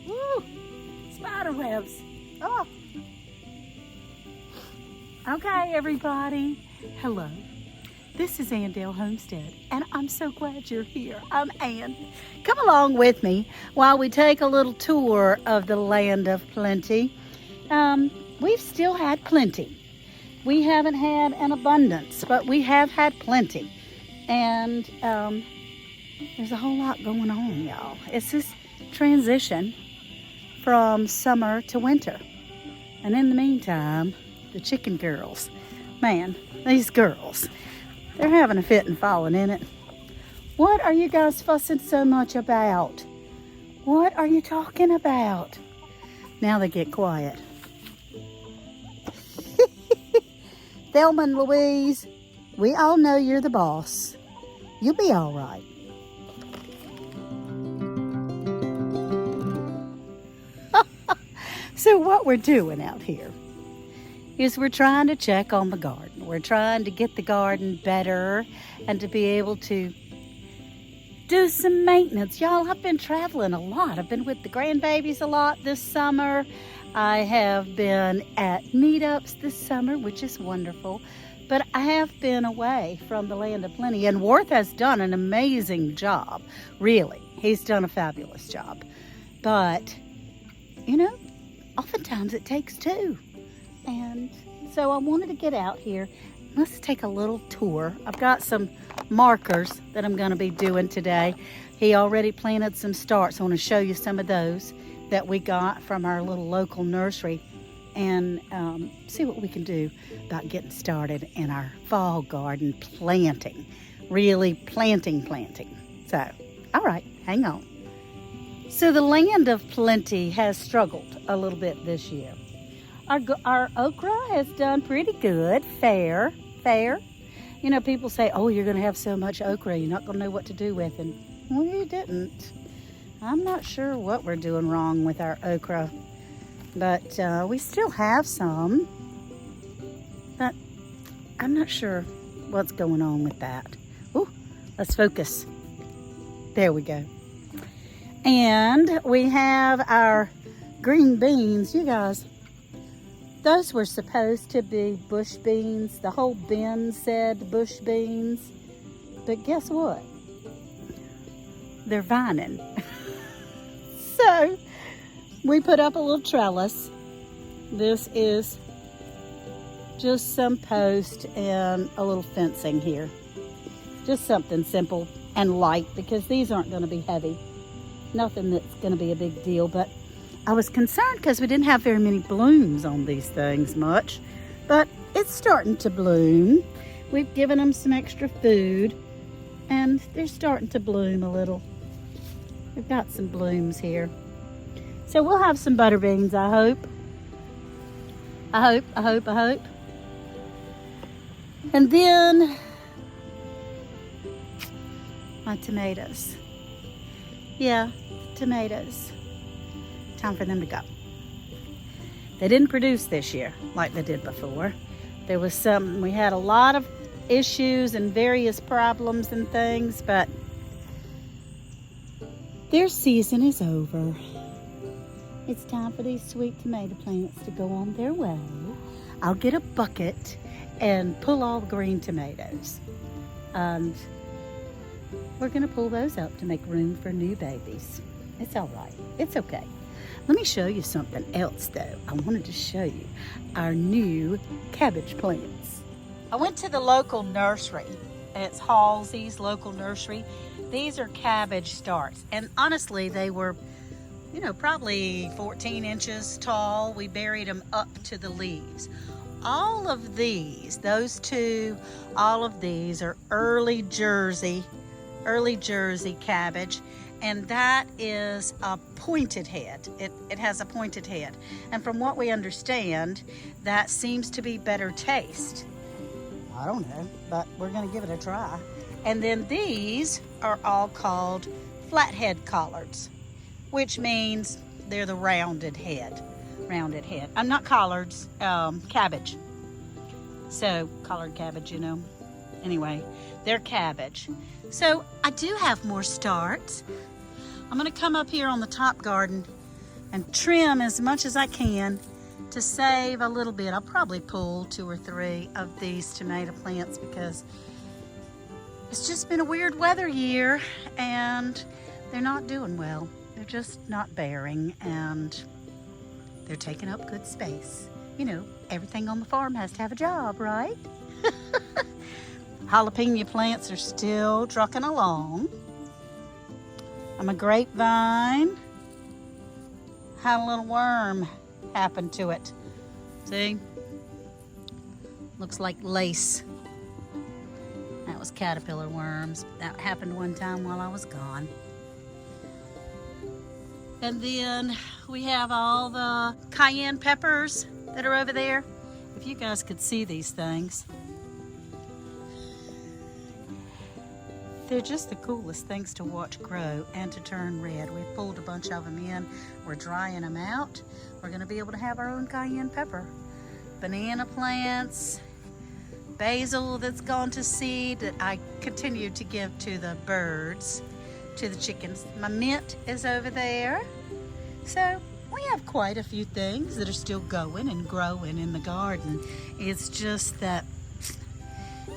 Woo! Spider webs. Oh. Okay, everybody. Hello. This is Andale Homestead, and I'm so glad you're here. I'm Ann. Come along with me while we take a little tour of the land of plenty. We've still had plenty. We haven't had an abundance, but we have had plenty. And there's a whole lot going on, y'all. It's this transition from summer to winter. And in the meantime, the chicken girls, man, these girls, they're having a fit and falling in it. What are you guys fussing so much about? What are you talking about? Now they get quiet. Thelma and Louise, we all know you're the boss. You'll be all right. So what we're doing out here is we're trying to check on the garden. We're trying to get the garden better and to be able to do some maintenance. Y'all, I've been traveling a lot. I've been with the grandbabies a lot this summer. I have been at meetups this summer, which is wonderful. But I have been away from the land of plenty. And Worth has done an amazing job. Really, he's done a fabulous job. But, you know, oftentimes it takes two. And so I wanted to get out here. Let's take a little tour. I've got some markers that I'm going to be doing today. He already planted some starts. I want to show you some of those that we got from our little local nursery and see what we can do about getting started in our fall garden planting. Really planting. So, all right, hang on. So the land of plenty has struggled a little bit this year. Our okra has done pretty good, fair. You know, people say, oh, you're going to have so much okra, you're not going to know what to do with it. Well, you didn't. I'm not sure what we're doing wrong with our okra, but we still have some. But I'm not sure what's going on with that. Ooh, let's focus. There we go. And we have our green beans. You guys, those were supposed to be bush beans. The whole bin said bush beans. But guess what? They're vining. So we put up a little trellis. This is just some post and a little fencing here. Just something simple and light because these aren't going to be heavy. Nothing that's going to be a big deal, but I was concerned because we didn't have very many blooms on these things much, but it's starting to bloom. We've given them some extra food and they're starting to bloom a little. We've got some blooms here. So we'll have some butter beans, I hope. I hope. And then my tomatoes. Yeah, tomatoes. Time for them to go. They didn't produce this year like they did before. We had a lot of issues and various problems and things, but their season is over. It's time for these sweet tomato plants to go on their way. I'll get a bucket and pull all the green tomatoes. And we're gonna pull those up to make room for new babies. It's all right, it's okay. Let me show you something else though. I wanted to show you our new cabbage plants. I went to the local nursery. It's Halsey's local nursery. These are cabbage starts. And honestly, they were, you know, probably 14 inches tall. We buried them up to the leaves. All of these, those two, all of these are early Jersey cabbage. And that is a pointed head. It has a pointed head. And from what we understand, that seems to be better taste. I don't know, but we're gonna give it a try. And then these are all called flathead collards, which means they're the rounded head. Not collards, cabbage. So collard cabbage, you know. Anyway, they're cabbage. So I do have more starts. I'm gonna come up here on the top garden and trim as much as I can to save a little bit. I'll probably pull 2 or 3 of these tomato plants because it's just been a weird weather year and they're not doing well. They're just not bearing and they're taking up good space. You know, everything on the farm has to have a job, right? Jalapeno plants are still trucking along. I'm a grapevine. Had a little worm happen to it. See? Looks like lace. That was caterpillar worms. That happened one time while I was gone. And then we have all the cayenne peppers that are over there. If you guys could see these things. They're just the coolest things to watch grow and to turn red. We've pulled a bunch of them in. We're drying them out. We're gonna be able to have our own cayenne pepper. Banana plants, basil that's gone to seed that I continue to give to the birds, to the chickens. My mint is over there. So we have quite a few things that are still going and growing in the garden. It's just that,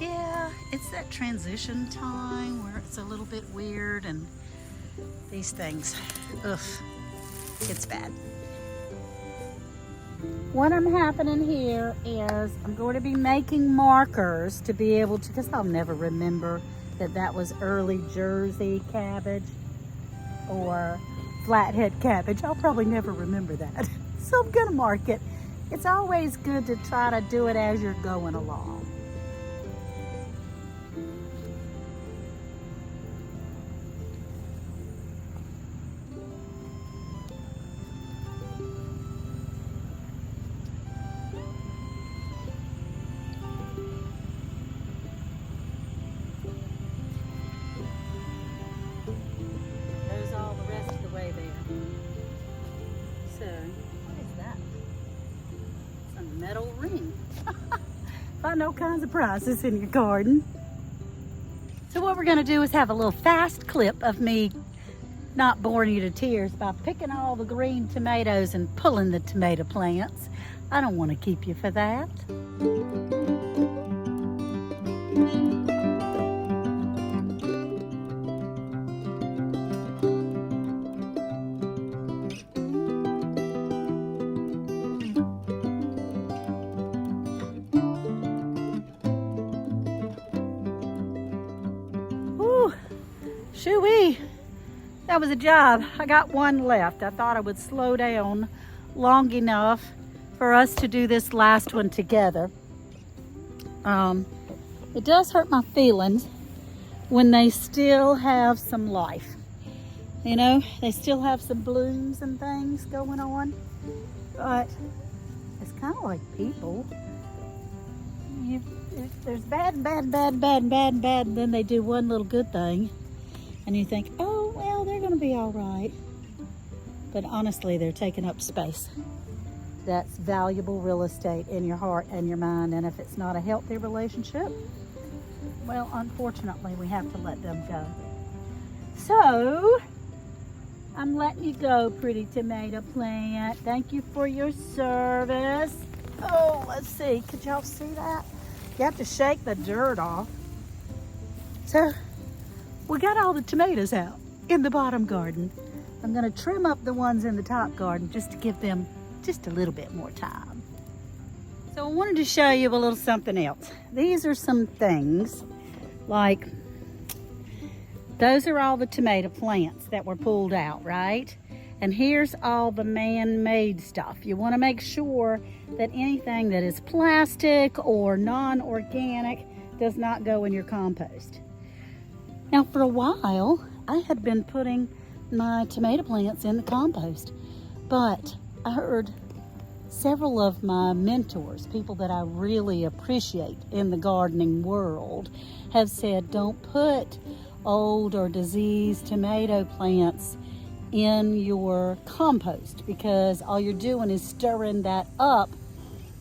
yeah, it's that transition time where it's a little bit weird and these things, ugh, it's bad. What I'm happening here is I'm going to be making markers to be able to, because I'll never remember that that was early Jersey cabbage or flathead cabbage. I'll probably never remember that. So I'm gonna mark it. It's always good to try to do it as you're going along. Metal ring. Find all kinds of prizes in your garden. So what we're going to do is have a little fast clip of me not boring you to tears by picking all the green tomatoes and pulling the tomato plants. I don't want to keep you for that. Shoo-wee, that was a job. I got one left. I thought I would slow down long enough for us to do this last one together. It does hurt my feelings when they still have some life. You know, they still have some blooms and things going on, but it's kind of like people. There's bad and bad and bad and bad and bad and bad, and then they do one little good thing. And you think, oh, well, they're going to be all right. But honestly, they're taking up space. That's valuable real estate in your heart and your mind. And if it's not a healthy relationship, well, unfortunately, we have to let them go. So, I'm letting you go, pretty tomato plant. Thank you for your service. Oh, let's see. Could y'all see that? You have to shake the dirt off. So, we got all the tomatoes out in the bottom garden. I'm gonna trim up the ones in the top garden just to give them just a little bit more time. So I wanted to show you a little something else. These are some things like, those are all the tomato plants that were pulled out, right? And here's all the man-made stuff. You wanna make sure that anything that is plastic or non-organic does not go in your compost. Now, for a while, I had been putting my tomato plants in the compost, but I heard several of my mentors, people that I really appreciate in the gardening world, have said, don't put old or diseased tomato plants in your compost because all you're doing is stirring that up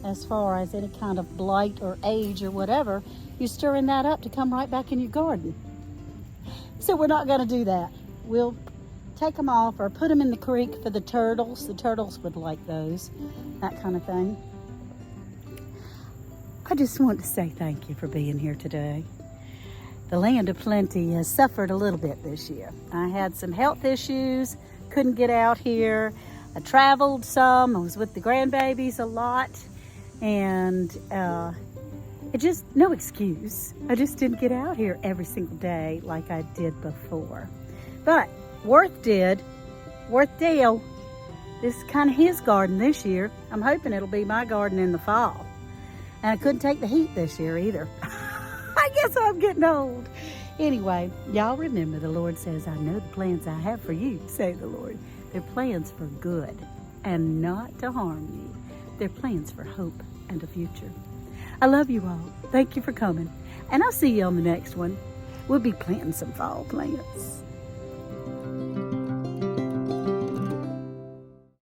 as far as any kind of blight or age or whatever, you're stirring that up to come right back in your garden. So we're not going to do that. We'll take them off or put them in the creek for the turtles. The turtles would like those, that kind of thing. I just want to say thank you for being here today. The Land of Plenty has suffered a little bit this year. I had some health issues, couldn't get out here. I traveled some, I was with the grandbabies a lot, and it just, no excuse. I just didn't get out here every single day like I did before. But Worth did. Worth Dale, this is kind of his garden this year. I'm hoping it'll be my garden in the fall. And I couldn't take the heat this year either. I guess I'm getting old. Anyway, y'all remember the Lord says, I know the plans I have for you, say the Lord. They're plans for good and not to harm you. They're plans for hope and a future. I love you all. Thank you for coming. And I'll see you on the next one. We'll be planting some fall plants.